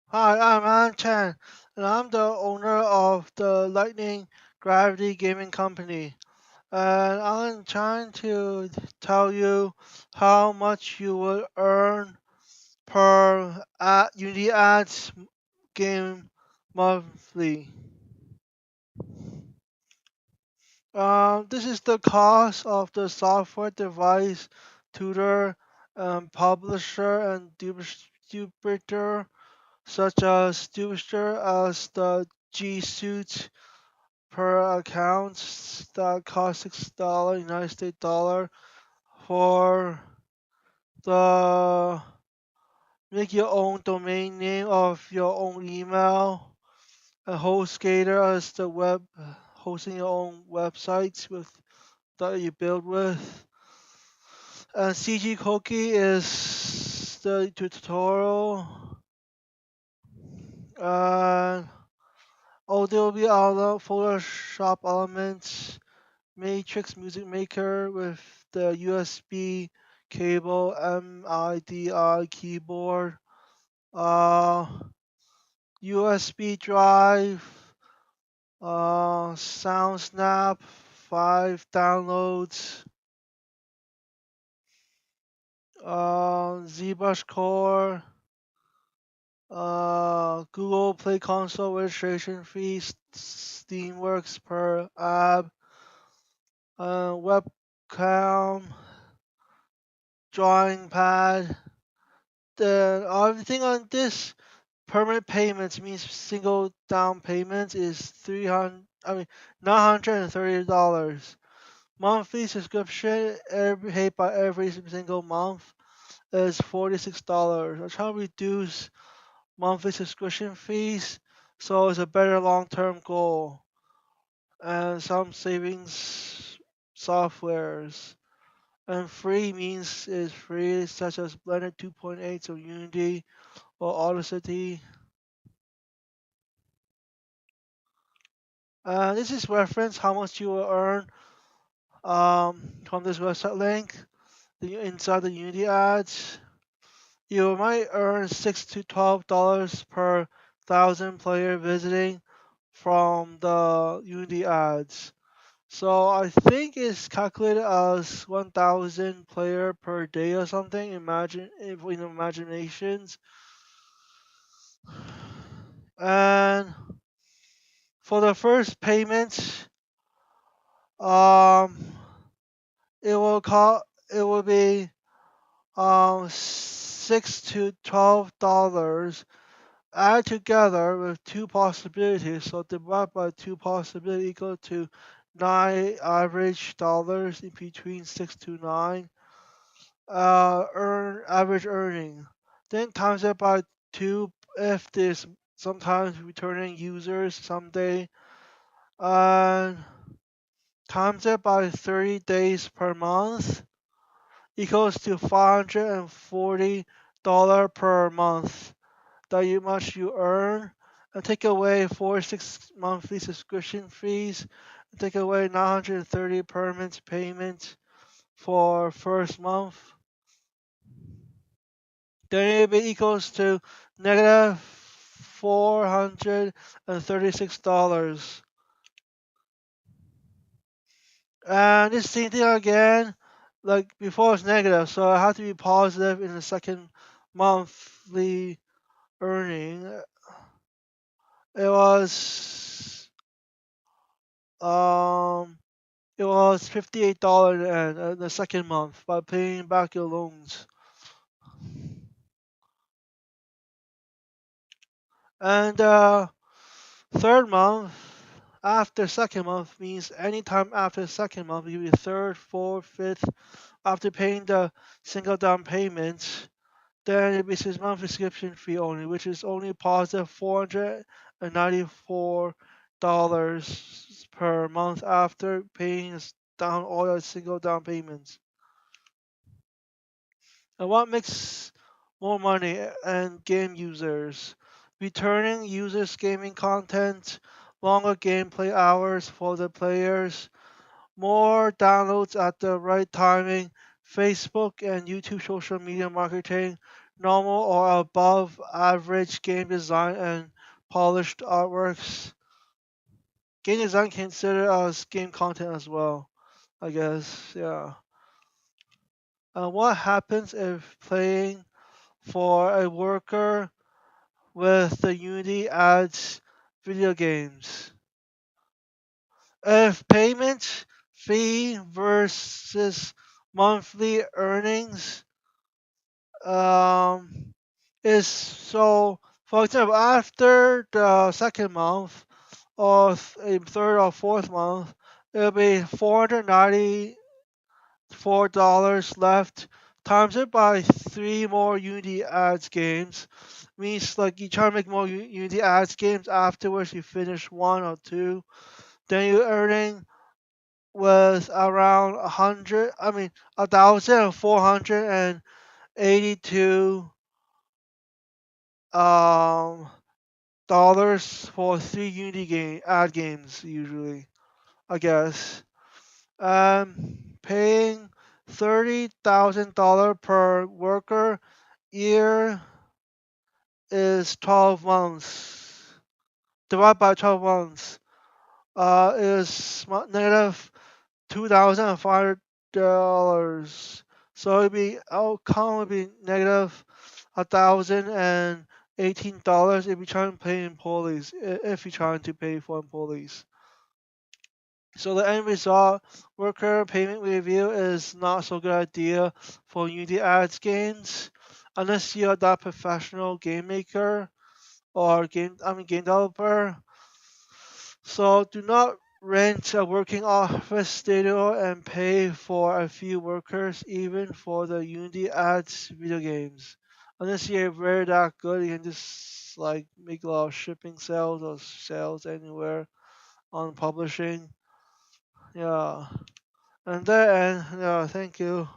Hi, I'm An Chan, and I'm the owner of the Lightning Gravity Gaming Company. And I'm trying to tell you how much you will earn per Unity Ads game monthly. This is the cost of the software device, tutor, publisher, and distributor, such as distributor as the G Suite per account that costs $6 United States dollar for the make your own domain name of your own email. A HostGator as the web hosting your own websites with that you build with. And CG Cookie is the tutorial. And oh, there will be other Photoshop elements, Matrix Music Maker with the USB cable, MIDI keyboard, uh, USB drive, SoundSnap, 5 downloads, ZBrush Core, Google Play Console registration fees, Steamworks per app, webcam, drawing pad. The everything on this permanent payments means single down payments is 300. I mean $930. Monthly subscription every paid by every single month is $46. I'm trying to reduce monthly subscription fees, so it's a better long-term goal and some savings softwares. And free means is free, such as Blender 2.8 or Unity or Audacity. This is reference how much you will earn from this website link. Inside the Unity ads, you might earn $6 to $12 per thousand player visiting from the Unity ads. So I think it's calculated as 1,000 player per day or something. Imagine if in imaginations. And for the first payment, um, it will be 6 to $12 add together with two possibilities. So divide by two possibilities equal to 9 average dollars in between 6 to 9. Earn average earning. Then times it by two if there's sometimes returning users someday. And times it by 30 days per month equals to $540 per month that you much you earn, and take away 4 6 monthly subscription fees, and take away 930 permanent payment for first month, then it be equals to negative $436. And this same thing again, like before it's negative, so I have to be positive in the second monthly earning. It was um it was $58 and the second month by paying back your loans. And third month after second month means anytime after second month, you be third, fourth, fifth after paying the single down payment, then it be 6 month subscription fee only, which is only positive $494 per month after paying down all your single down payments. And what makes more money and game users? Returning users gaming content, longer gameplay hours for the players, more downloads at the right timing, Facebook and YouTube social media marketing, normal or above average game design and polished artworks. Game design considered as game content as well, I guess. Yeah. What happens if playing for a worker with the Unity adds video games? If payment fee versus monthly earnings um, is so, for example, after the second month or a third or fourth month, it'll be $494 left. Times it by three more Unity ads games means like you try to make more Unity ads games afterwards. You finish one or two, then you're earning was around 100. I mean, 1,482 dollars for three Unity game ad games usually. I guess. Paying $30,000 per worker year is 12 months. Divided by 12 months is negative $2,500. So it'd be outcome would be negative $1,018 if you're trying to pay employees. If you're trying to pay for employees. So the end result, worker payment review is not so good idea for Unity ads games unless you're that professional game maker or game developer. So do not rent a working office studio and pay for a few workers even for the Unity ads video games. Unless you're very that good, you can just like make a lot of shipping sales or sales anywhere on publishing. Yeah. And there, and yeah, thank you.